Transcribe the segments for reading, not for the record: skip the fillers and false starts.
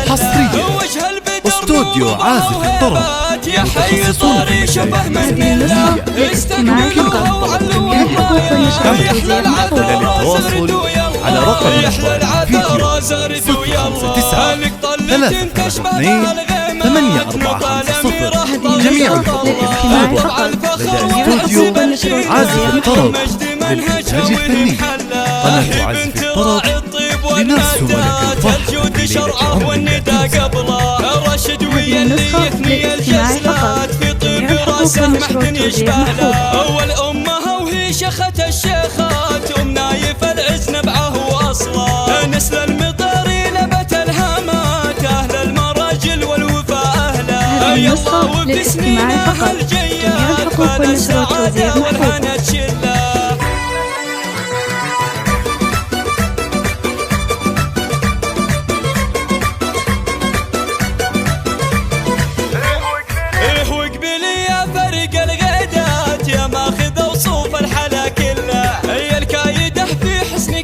حصريا استوديو عازف الطرب متخصصون في المجال للتواصل على رقم فيديو 059 382 8450. جميع الخطوط لدى استوديو عازف الطرب للإنتاج الفني. قناة عازف الطرب لنرسم لك الفرح والندى قبله رشد واللي يثني الجزلات في طيب راسه ما حد يشبه له. اول امها وهي شخت الشيخات نايف العز نبعه واصله نسل المطاري لبت الهامات اهل المراجل والوفاء اهله. يلا وبسنينها الجيات فالسعاده والهنا تشله.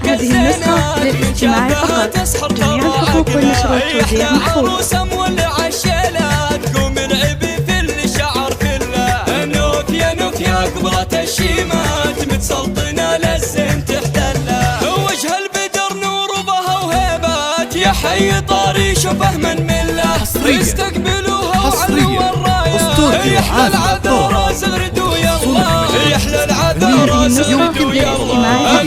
هذه النسخة للاستماع فقط. جميع الحقوق والنشر والتوزيع محفوظ. والعشيلات قوم العبي في الشعر كله. نوف يا نوف يا قبرة الشيمات متسلطنة للزين تحتله. وجه البدر نور بها وهيبات يا حي طاري شوفه من مله. استقبلوها وعلوا الرايات يحلى العذارى زغردوا يلا. يحلى العذارى زغردوا يلا.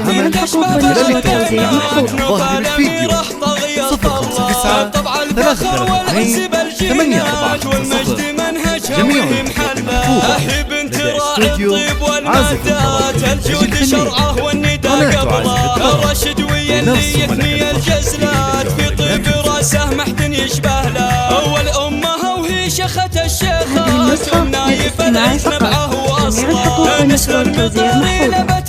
جميع الحقوق والنشر والتوزيع محفوظ. ظاهر الفيديو 059 382 8450. جميع الحقوق محفوظة لدى استوديو عازف الطرب شرعه والندى قبله. رشد واللي يثني الجزلات في طيب راسه ما حد يشبه له. اول امها وهي شخت الشيخات نايف العز نبعه واصله نسل المطاري لبت